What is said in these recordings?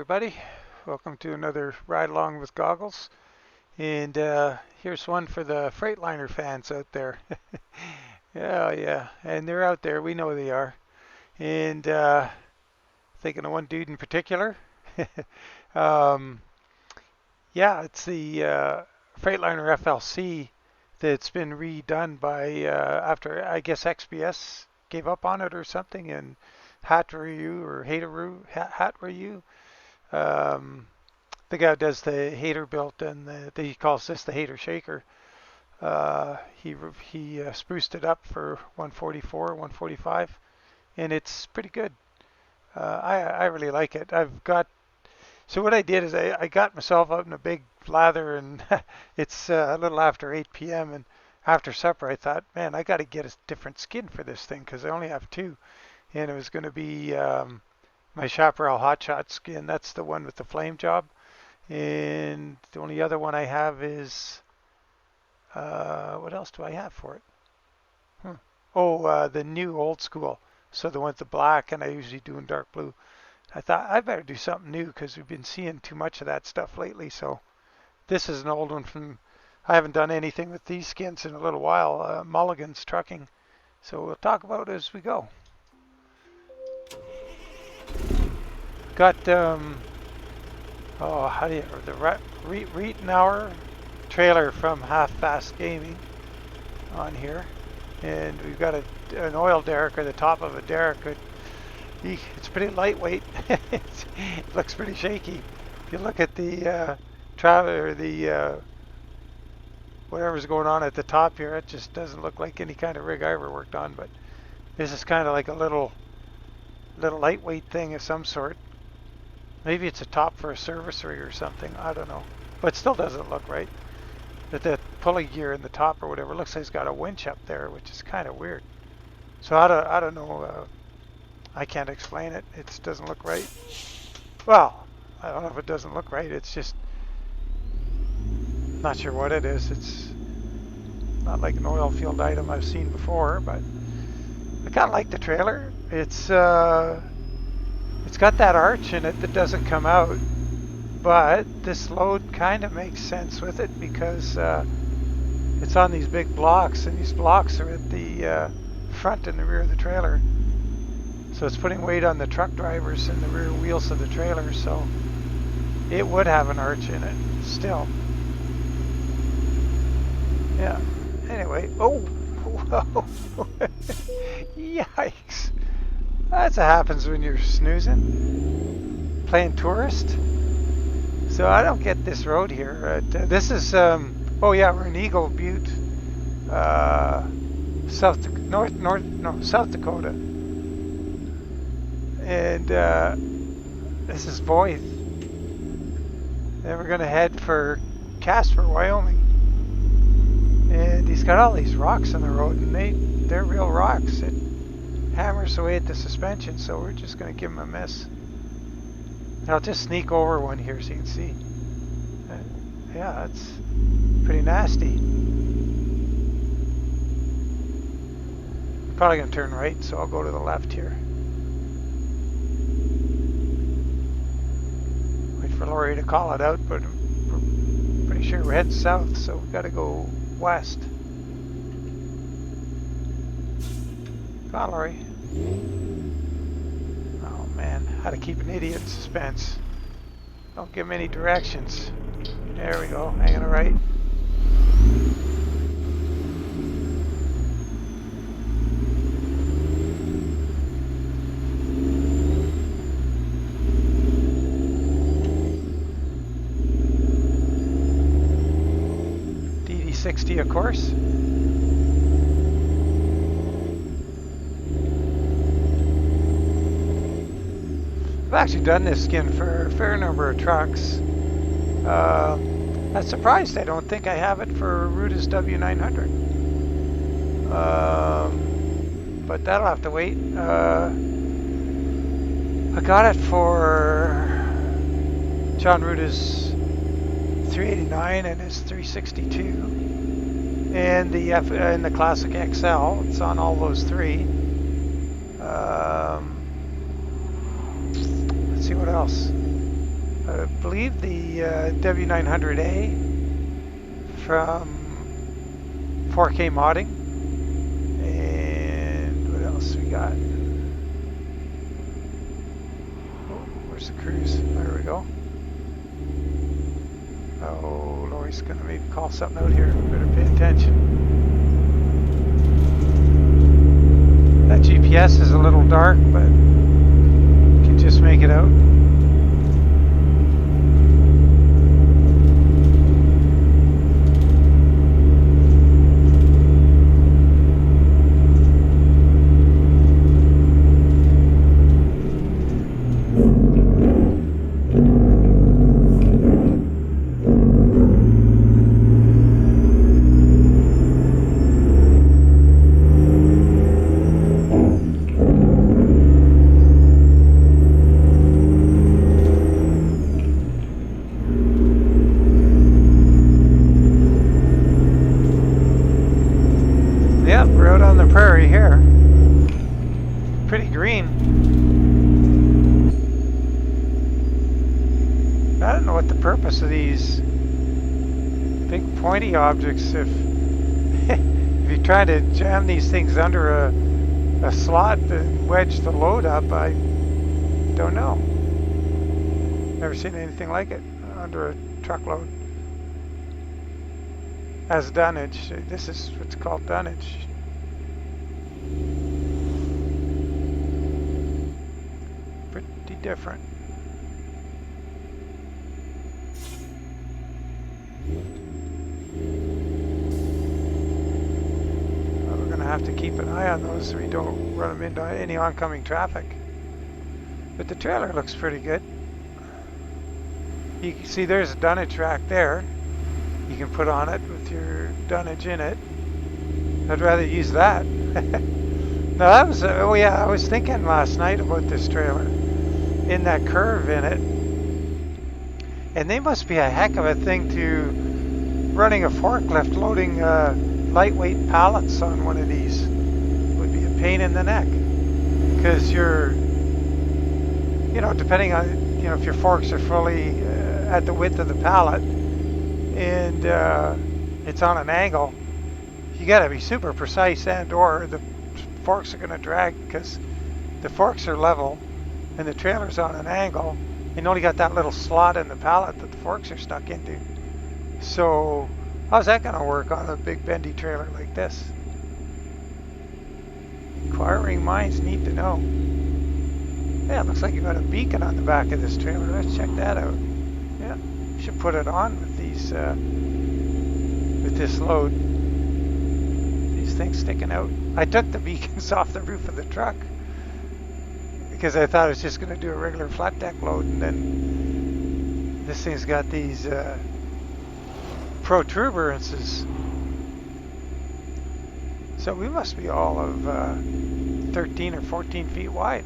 everybody. Welcome to another ride along with goggles. And here's one for the Freightliner fans out there. Yeah. And they're out there. We know they are. And thinking of one dude in particular. um, yeah, it's the Freightliner FLC that's been redone by after I guess XPS gave up on it or something, and Hatreyu. Um, the guy who does the hater built and he calls this the hater shaker. He spruced it up for 144, 145, and it's pretty good. I really like it. So what I did is I got myself out in a big lather, and it's a little after 8 p.m. and after supper I thought, man, I got to get a different skin for this thing because I only have two, and it was going to be my Chaparral Hotshot skin. That's the one with the flame job. And the only other one I have is, what else do I have for it? The new old school. So the one with the black, and I usually do in dark blue. I thought I better do something new because we've been seeing too much of that stuff lately. So this is an old one from, I haven't done anything with these skins in a little while, Mulligan's Trucking. So we'll talk about it as we go. Got, the Reitnouer trailer from Half Fast Gaming on here, and we've got an oil derrick, or the top of a derrick. It's pretty lightweight. It looks pretty shaky. If you look at the whatever's going on at the top here, it just doesn't look like any kind of rig I ever worked on. But this is kind of like a little lightweight thing of some sort. Maybe it's a top for a service rig or something. I don't know. But it still doesn't look right. But the pulley gear in the top or whatever looks like it's got a winch up there, which is kind of weird. So I don't know. I can't explain it. It doesn't look right. Well, I don't know if it doesn't look right. It's just not sure what it is. It's not like an oil field item I've seen before, but I kind of like the trailer. It's got that arch in it that doesn't come out, but this load kind of makes sense with it because it's on these big blocks, and these blocks are at the front and the rear of the trailer. So it's putting weight on the truck drivers and the rear wheels of the trailer, so it would have an arch in it still. Yeah. Anyway, oh, whoa. Yikes. That's what happens when you're snoozing, playing tourist. So I don't get this road here. This is, we're in Eagle Butte, South Dakota. And this is Voith. Then we're going to head for Casper, Wyoming. And he's got all these rocks on the road, and they're real rocks. It hammers away at the suspension, so we're just going to give him a miss. And I'll just sneak over one here so you can see. Yeah, that's pretty nasty. I'm probably going to turn right, so I'll go to the left here. Wait for Lori to call it out, but we're pretty sure we're heading south, so we've got to go west. Come on, Lori. Oh man, how to keep an idiot in suspense. Don't give him any directions. There we go, hanging a right. DD60, of course. I've actually done this skin for a fair number of trucks. I'm surprised I don't think I have it for Ruda's W900. But that'll have to wait. I got it for John Ruda's 389 and his 362, and the Classic XL. It's on all those three. Let's see what else. I believe the W900A from 4K modding. And what else we got? Oh, where's the cruise? There we go. Oh, Lori's gonna maybe call something out here. Better pay attention. That GPS is a little dark, but you can just make it out. Yep, we're out on the prairie here. Pretty green. I don't know what the purpose of these big pointy objects, if if you try to jam these things under a slot and wedge the load up, I don't know. Never seen anything like it under a truckload. As dunnage. This is what's called dunnage. Pretty different. Well, we're going to have to keep an eye on those so we don't run them into any oncoming traffic. But the trailer looks pretty good. You can see there's a dunnage rack there. You can put on it with your dunnage in it. I'd rather use that. No, that was, oh yeah, I was thinking last night about this trailer. In that curve in it. And they must be a heck of a thing to running a forklift loading lightweight pallets on one of these. Would be a pain in the neck. Because you're, you know, depending on, you know, if your forks are fully at the width of the pallet, and it's on an angle, you got to be super precise, and or the forks are going to drag because the forks are level and the trailer's on an angle, and you only got that little slot in the pallet that the forks are stuck into. So how's that going to work on a big bendy trailer like this? Inquiring minds need to know. Yeah, it looks like you got a beacon on the back of this trailer. Let's check that out. Yeah, should put it on with these with this load. These things sticking out. I took the beacons off the roof of the truck because I thought I was just going to do a regular flat deck load, and then this thing's got these protuberances. So we must be all of 13 or 14 feet wide.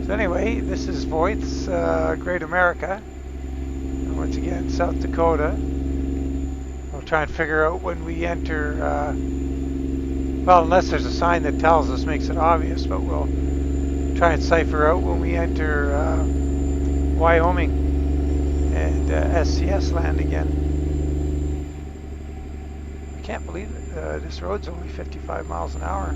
So anyway, this is Voight's Great America. And once again, South Dakota. We'll try and figure out when we enter, well, unless there's a sign that tells us, makes it obvious, but we'll try and cipher out when we enter Wyoming and SCS land again. I can't believe it. This road's only 55 miles an hour.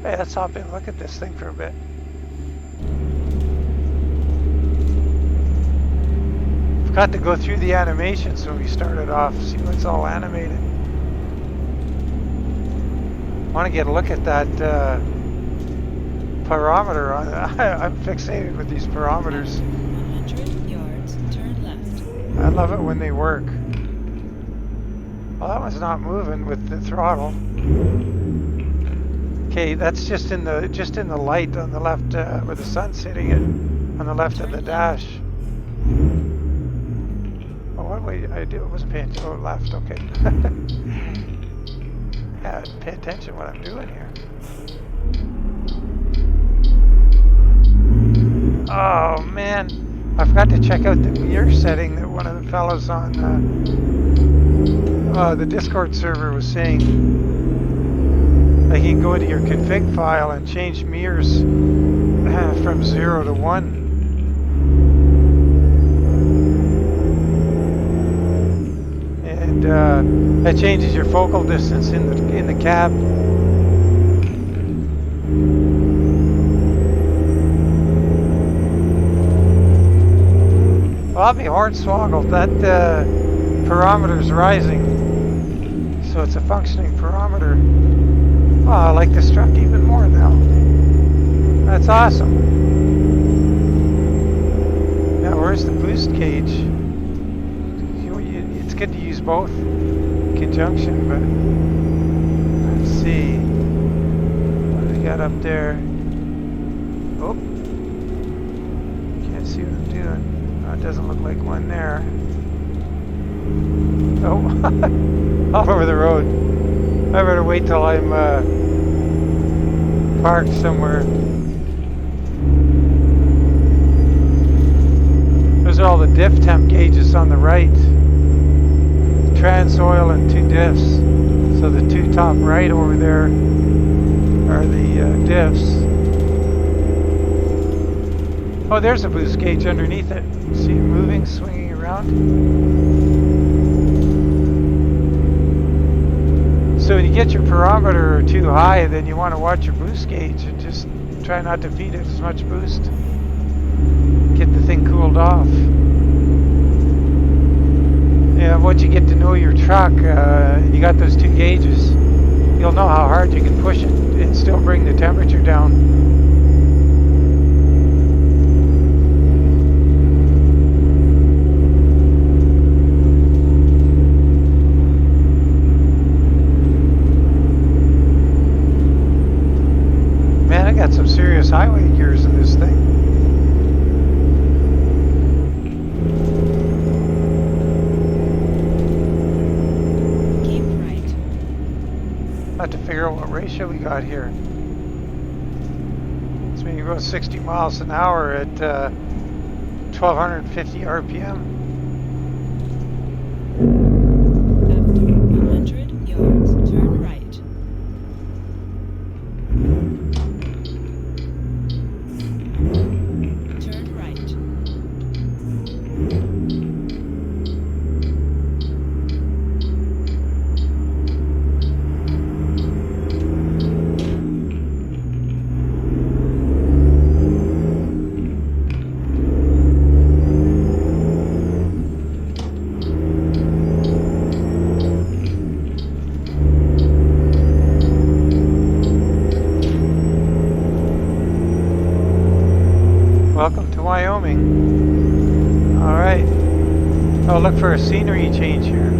Hey, let's hop in and look at this thing for a bit. Forgot to go through the animations when we started off, see what's all animated. I want to get a look at that pyrometer. I'm fixated with these pyrometers. 100 yards, turn left. I love it when they work. Well, that one's not moving with the throttle. Okay, that's just in the light on the left where the sun's hitting it on the left of the dash. Oh, what way I do? I wasn't paying attention. Oh, left. Okay. Yeah, pay attention to what I'm doing here. Oh man, I forgot to check out the mirror setting that one of the fellows on the Discord server was saying. Like you can go into your config file and change mirrors from 0 to 1. And that changes your focal distance in the cab. Well, I'll be hornswoggled. That parameter's rising, so it's a functioning parameter. Oh, I like this truck even more now. That's awesome. Now, where's the boost gauge? It's good to use both in conjunction, but let's see. What do we got up there? Oh, can't see what I'm doing. Oh, it doesn't look like one there. Oh, all over the road. I better wait till I'm parked somewhere. Those are all the diff temp gauges on the right. Trans oil and 2 diffs. So the 2 top right over there are the diffs. Oh, there's a boost gauge underneath it. See it moving, swinging around. So when you get your parameter too high, then you want to watch your boost gauge and just try not to feed it as much boost. Get the thing cooled off. Yeah, once you get to know your truck, and you got those 2 gauges, you'll know how hard you can push it and still bring the temperature down. Man, I got some serious highway gears in this thing. Have to figure out what ratio we got here. So when you go 60 miles an hour at 1250 RPM. After 100 yards, turn right. Turn right. Welcome to Wyoming. Alright. Oh, look for a scenery change here.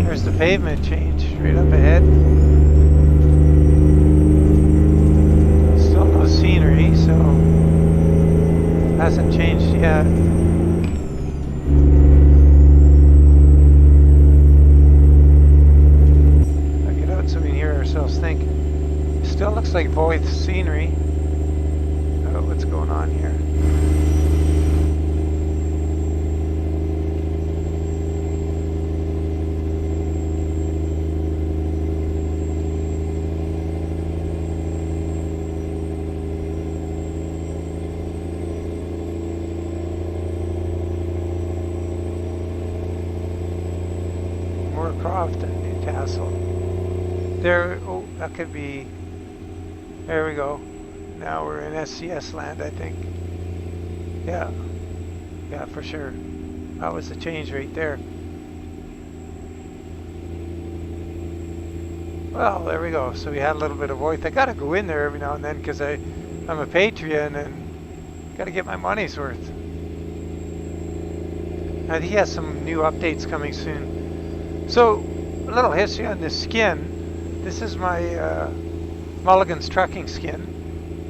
There's the pavement change right up ahead. Still no scenery, so hasn't changed yet. I'll get out so we can hear ourselves think. Still looks like void scenery. Oh, what's going on here? Moorcroft and Newcastle. There, oh, that could be, there we go. Now we're in SCS land, I think. Yeah. Yeah, for sure. That was the change right there. Well, there we go. So we had a little bit of voice. I gotta go in there every now and then because I'm a Patreon and gotta get my money's worth. I think he has some new updates coming soon. So, a little history on this skin. This is my Mulligan's trucking skin.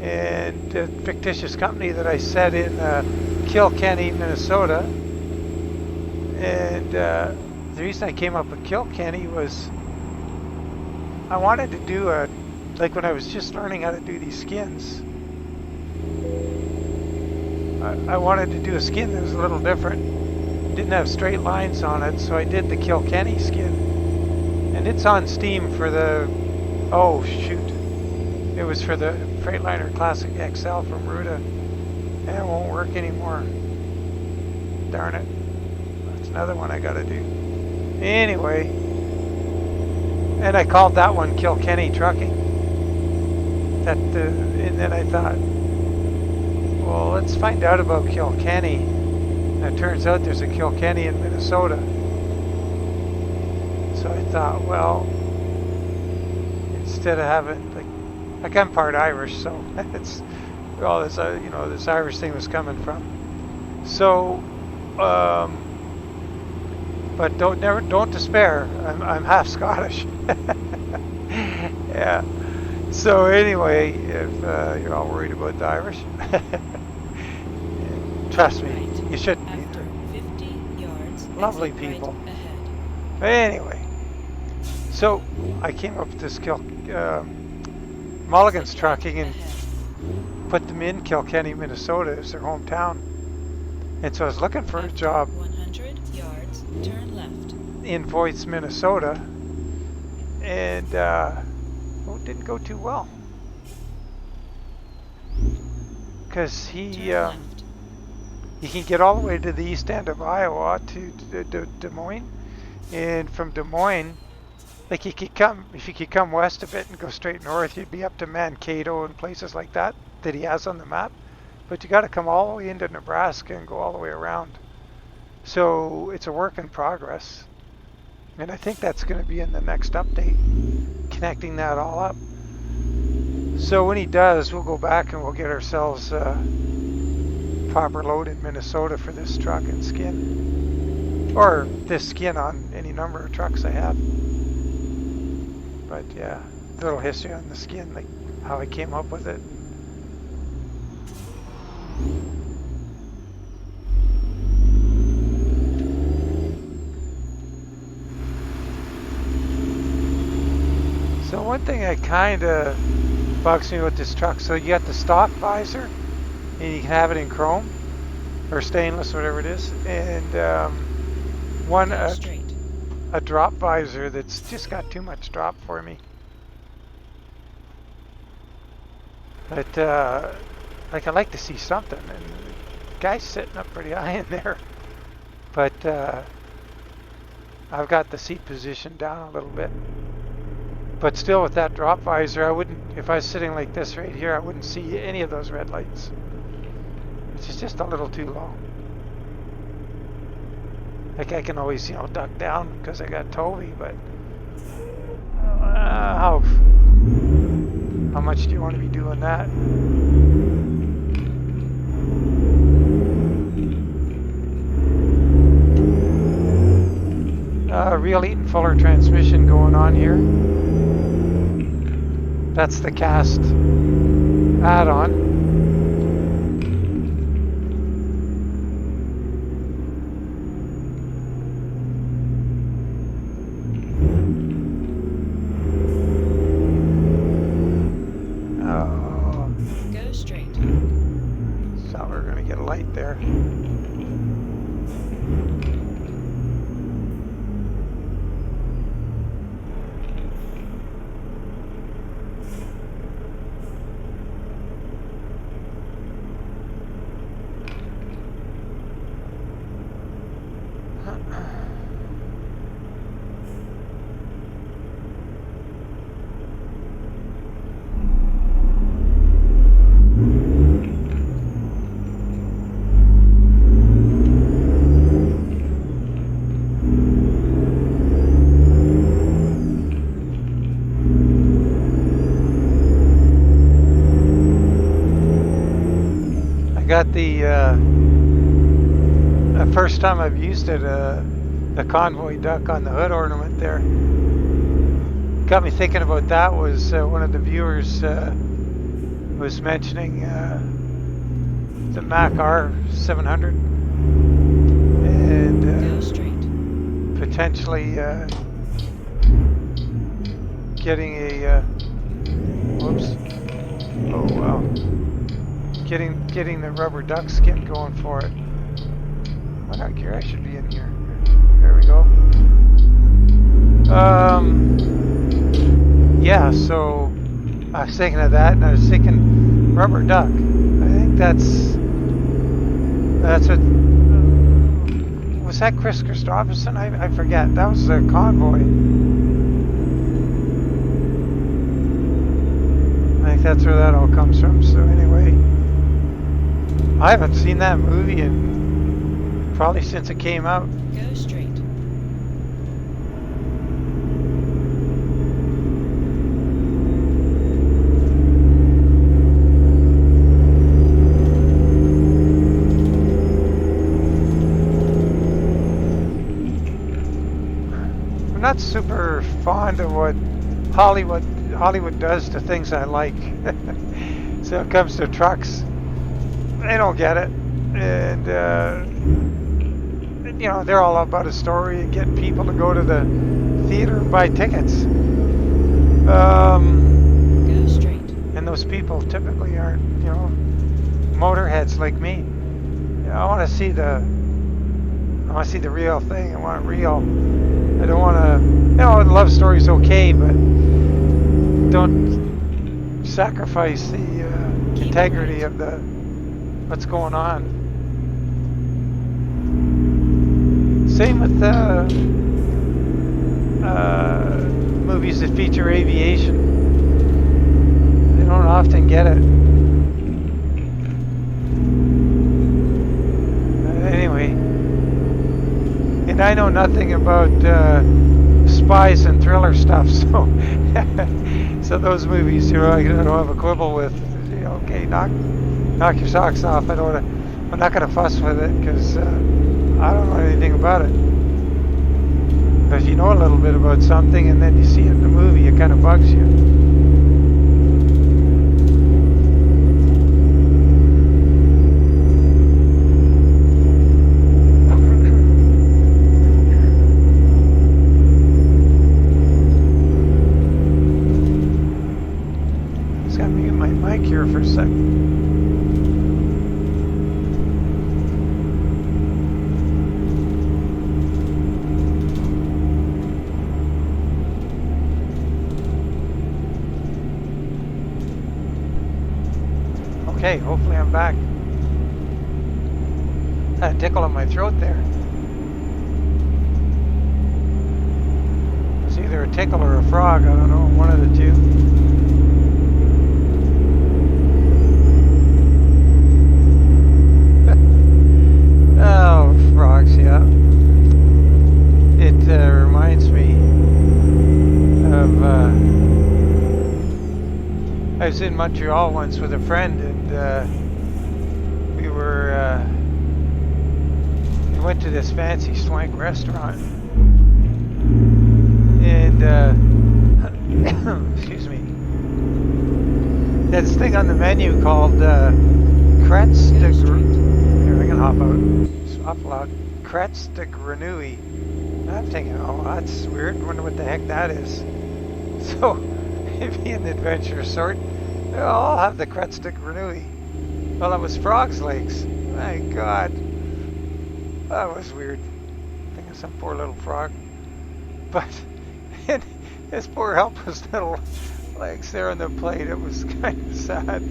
And a fictitious company that I set in Kilkenny, Minnesota. And the reason I came up with Kilkenny was I wanted to do like when I was just learning how to do these skins, I wanted to do a skin that was a little different. Didn't have straight lines on it, so I did the Kilkenny skin. And it's on Steam for the, oh shoot, it was for the Freightliner Classic XL from Ruda, and it won't work anymore. Darn it. That's another one I gotta do. Anyway, and I called that one Kilkenny Trucking. And then I thought, well, let's find out about Kilkenny. And it turns out there's a Kilkenny in Minnesota. So I thought, well, instead of having, like I'm part Irish, so it's all this, you know, this Irish thing was coming from. So, but don't despair. I'm half Scottish. Yeah. So anyway, if you're all worried about the Irish, trust me, you shouldn't be. After 50 yards, Lovely exit people. right ahead. Anyway, so I came up with this Mulligan's Exit trucking right and ahead. put them in Kilkenny, Minnesota as their hometown. And so I was looking for a After job 100 yards, turn left. in Voice, Minnesota, and well, it didn't go too well. Because Turn left. he can get all the way to the east end of Iowa to Des Moines, and from Des Moines, like you could come, if you could come west a bit and go straight north, you'd be up to Mankato and places like that he has on the map. But you got to come all the way into Nebraska and go all the way around. So it's a work in progress, and I think that's going to be in the next update, connecting that all up. So when he does, we'll go back and we'll get ourselves proper load in Minnesota for this truck and skin, or this skin on any number of trucks I have. But yeah, a little history on the skin, like how I came up with it. So one thing that kind of bugs me with this truck, so you got the stock visor, and you can have it in chrome or stainless, whatever it is, and Go straight. a drop visor that's just got too much drop for me. But like I like to see something, and the guy's sitting up pretty high in there. But I've got the seat position down a little bit. But still, with that drop visor, I wouldn't, if I was sitting like this right here, I wouldn't see any of those red lights. Which is just a little too low. Like I can always, you know, duck down because I got Toby, but how much do you want to be doing that? Real Eaton Fuller transmission going on here. That's the cast add-on. Go straight. So we're going to get a light there. Got the first time I've used it, the convoy duck on the hood ornament there. Got me thinking about that was one of the viewers was mentioning the Mac R700 and Go straight. potentially getting a whoops, oh wow, getting the rubber duck skin going for it. What out gear I should be in here? There we go. Yeah, so I was thinking of that, and I was thinking rubber duck. I think that's what. Was that Chris Christopherson? I forget. That was a convoy. I think that's where that all comes from. So anyway, I haven't seen that movie in probably since it came out. Go straight. I'm not super fond of what Hollywood does to things I like. So it comes to trucks, they don't get it, and you know, they're all about a story and getting people to go to the theater and buy tickets. Go straight. And those people typically aren't, you know, motorheads like me. You know, I want to see the real thing. I want it real. I don't want to, you know, the love story's okay, but don't sacrifice the integrity of the what's going on. Same with movies that feature aviation. They don't often get it. Anyway, and I know nothing about spies and thriller stuff, so so those movies, you know, I don't have a quibble with. You know, okay, knock your socks off. I'm not gonna fuss with it because I don't know anything about it. But if you know a little bit about something and then you see it in the movie, it kind of bugs you. Here for a second. Okay, hopefully I'm back. I had a tickle in my throat there. It's either a tickle or a frog, I don't know, one of the two. Oh, frogs, yeah. It reminds me of, I was in Montreal once with a friend, and we went to this fancy swank restaurant, and, excuse me, there's this thing on the menu called Crêtes de Here, I can hop out. Swap loud. Crêtes de Grenouille. I'm thinking, oh, that's weird. I wonder what the heck that is. So, maybe an adventure sort. I'll have the Crêtes de Grenouille. Well, it was frog's legs. My God. That was weird. I think of some poor little frog. But, his poor helpless little legs there on the plate. It was kind of sad.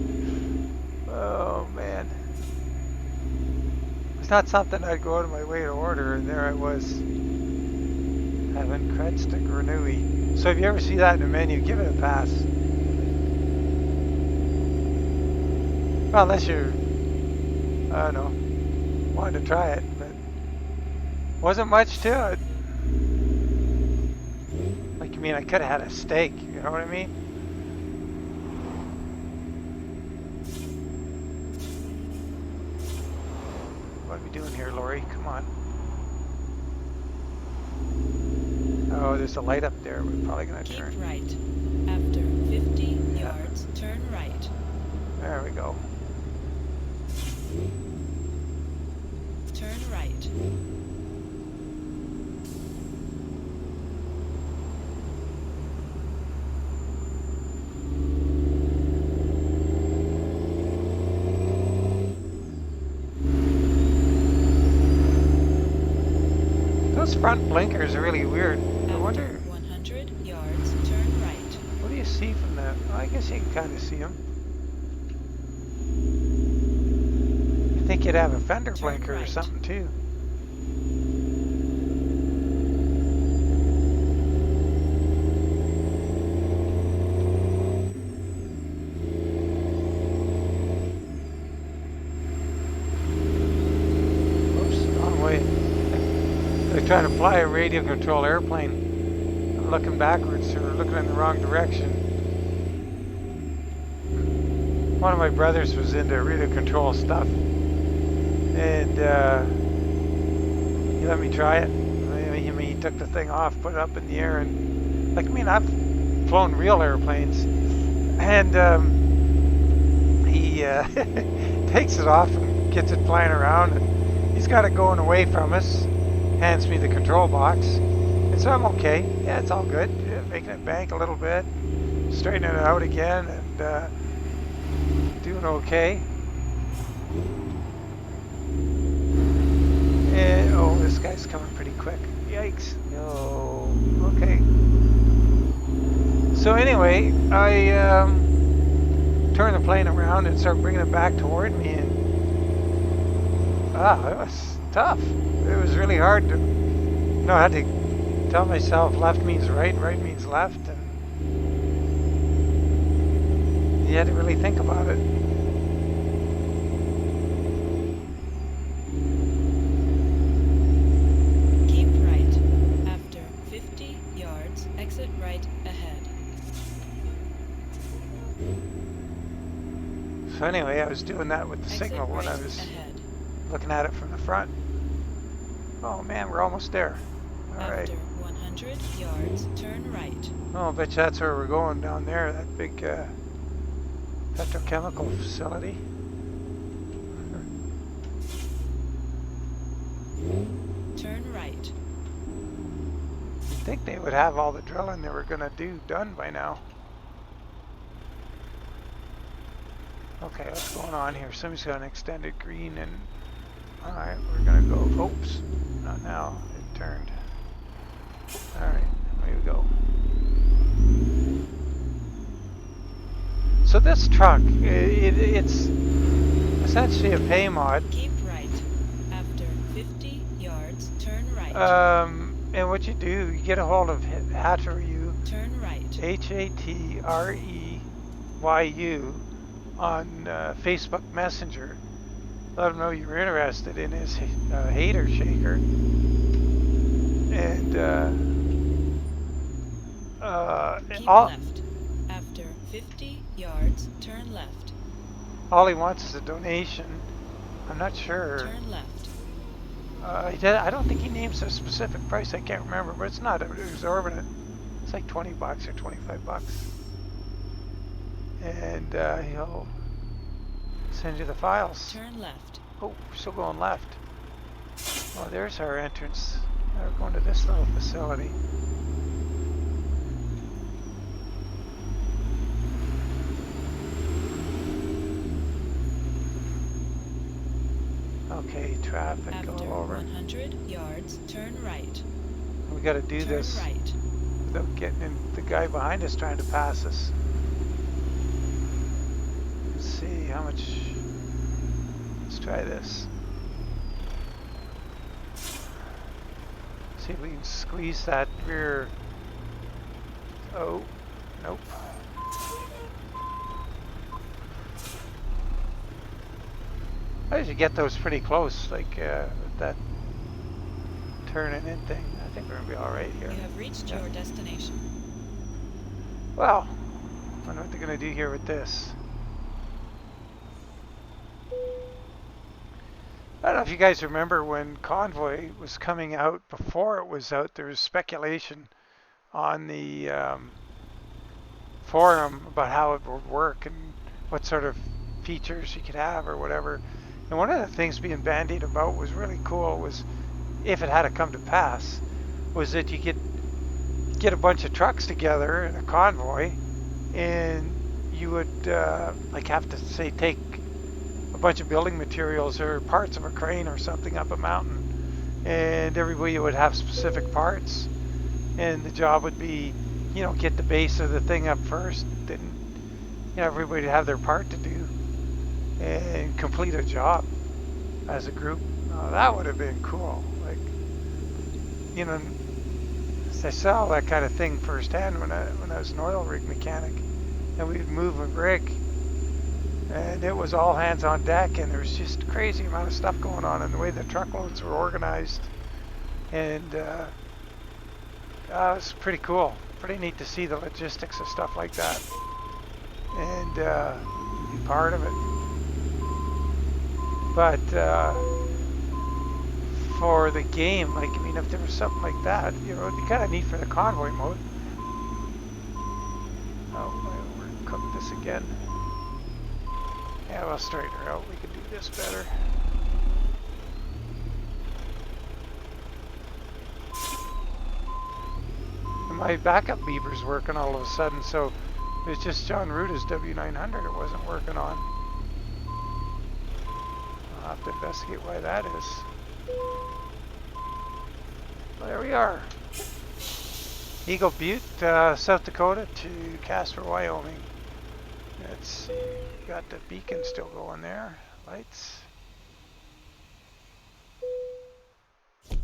Oh, man. It's not something I'd go out of my way to order, and there I was having Crêtes de Grenouille. So if you ever see that in the menu, give it a pass. Well, unless you, I don't know, wanted to try it, but wasn't much to it. Like, you mean I could have had a steak, you know what I mean? What are we doing here, Lori? Come on. Oh, there's a light up there. We're probably going to turn. Keep right. After 50 yards, turn right. There we go. Turn right. front blinkers are really weird. I After wonder, 100 yards, turn right. what do you see from that? Oh, I guess you can kind of see them. I think you'd have a fender Turn blinker or right. something too. Trying to fly a radio control airplane. I'm looking backwards or looking in the wrong direction. One of my brothers was into radio control stuff, and he let me try it. I mean, he took the thing off, put it up in the air, and like, I mean, I've flown real airplanes, and he takes it off and gets it flying around, and he's got it going away from us. Hands me the control box, and so I'm okay. Yeah, it's all good. Yeah, making it bank a little bit, straightening it out again, and doing okay. And, oh, this guy's coming pretty quick. Yikes. No. Okay. So anyway, I turned the plane around and started bringing it back toward me, and it was tough. It was really hard to know how to tell myself left means right, right means left, and you had to really think about it. Keep right. After 50 yards, exit right ahead. So anyway, I was doing that with the Exit signal when I right was ahead. looking at it from the front. Oh man, we're almost there. All right. After 100 yards, turn right. Oh, I bet you that's where we're going down there, that big petrochemical facility. Turn right. You'd think they would have all the drilling they were going to do done by now. Okay, what's going on here? Somebody's got an extended green, and alright, we're going to go. Oops, not now. It turned. Alright, there we go. So this truck, it's essentially a pay mod. Keep right. After 50 yards, turn right. And what you do, you get a hold of Hatreyu, Turn right. Hatreyu, on Facebook Messenger. Let him know you're interested in his hater shaker. And Keep all, left. After 50 yards, turn left. all he wants is a donation. I'm not sure. Turn left. I don't think he names a specific price. I can't remember, but it's not exorbitant. It's like 20 bucks or 25 bucks. And he'll send you the files. Turn left. Oh, we're still going left. Oh, there's our entrance. Now we're going to this little facility. Okay, traffic After all over. 100 yards, turn right. We got to do Turn this right. without getting in the guy behind us trying to pass us. Let's see how much. Let's try this. See if we can squeeze that rear. Oh, nope. I usually get those pretty close, like with that turning in thing. I think we're gonna be all right here. You have reached your destination. Well, I wonder what they're gonna do here with this. I don't know if you guys remember when Convoy was coming out. Before it was out, there was speculation on the forum about how it would work and what sort of features you could have or whatever. And one of the things being bandied about was really cool was, if it had to come to pass, was that you could get a bunch of trucks together in a convoy, and you would like have to say take a bunch of building materials or parts of a crane or something up a mountain, and everybody would have specific parts, and the job would be, get the base of the thing up first, then everybody would have their part to do and complete a job as a group. That would have been cool. Like, you know, I saw that kind of thing firsthand when I was an oil rig mechanic, and we'd move a rig, and it was all hands on deck, and there was just a crazy amount of stuff going on, and the way the truckloads were organized, and it was pretty cool. Pretty neat to see the logistics of stuff like that, and be part of it. But for the game, like, I mean, if there was something like that, it'd be kind of neat for the convoy mode. Oh, we're gonna cook this again. Yeah, we'll straighten her out. We can do this better. And my backup beaver's working all of a sudden, so it's just John Ruda's W900 it wasn't working on. I'll have to investigate why that is. Well, there we are. Eagle Butte, South Dakota to Casper, Wyoming. Let's see, got the beacon still going there. Lights.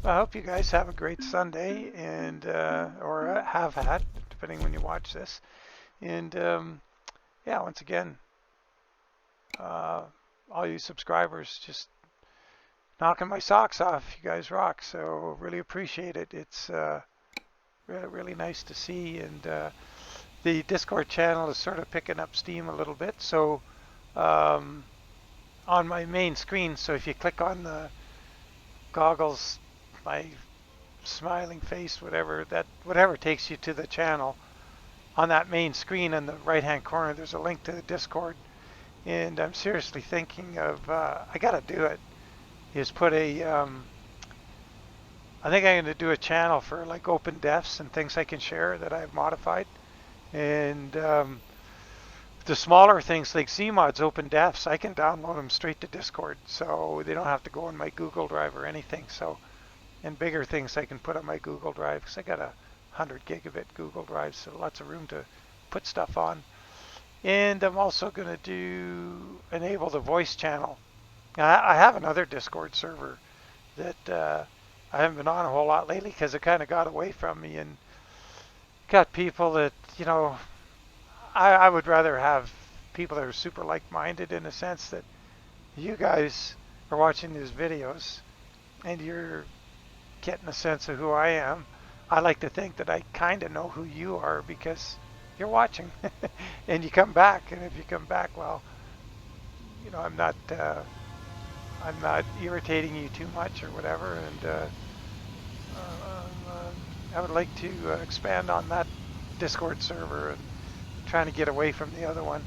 Well, I hope you guys have a great Sunday, and or have had, depending when you watch this. And yeah, once again, all you subscribers, just knocking my socks off. You guys rock. So really appreciate it. It's really nice to see, and the Discord channel is sort of picking up steam a little bit. So on my main screen, so if you click on the goggles, my smiling face, whatever takes you to the channel, on that main screen in the right hand corner there's a link to the Discord, and I'm seriously thinking of I gotta do it, is put a I think I'm going to do a channel for like open defs and things I can share that I've modified, and the smaller things like ZMod's open defs, I can download them straight to Discord, so they don't have to go in my Google Drive or anything. So, and bigger things I can put on my Google Drive, because I got a 100 gigabit Google Drive, so lots of room to put stuff on. And I'm also going to enable the voice channel. Now, I have another Discord server that I haven't been on a whole lot lately because it kind of got away from me, and got people that, I would rather have people that are super like-minded, in a sense that you guys are watching these videos and you're getting a sense of who I am. I like to think that I kind of know who you are because you're watching and you come back. And if you come back, well, I'm not irritating you too much or whatever. And I would like to expand on that Discord server and trying to get away from the other one.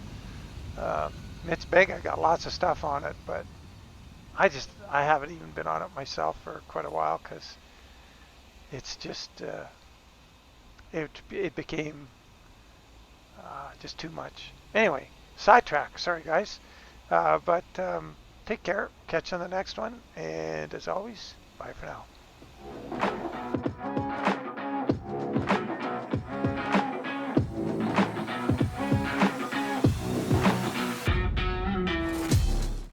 It's big. I got lots of stuff on it, but I haven't even been on it myself for quite a while because it's just it became just too much. Anyway, sidetrack. Sorry, guys, but take care. Catch you on the next one, and as always, bye for now.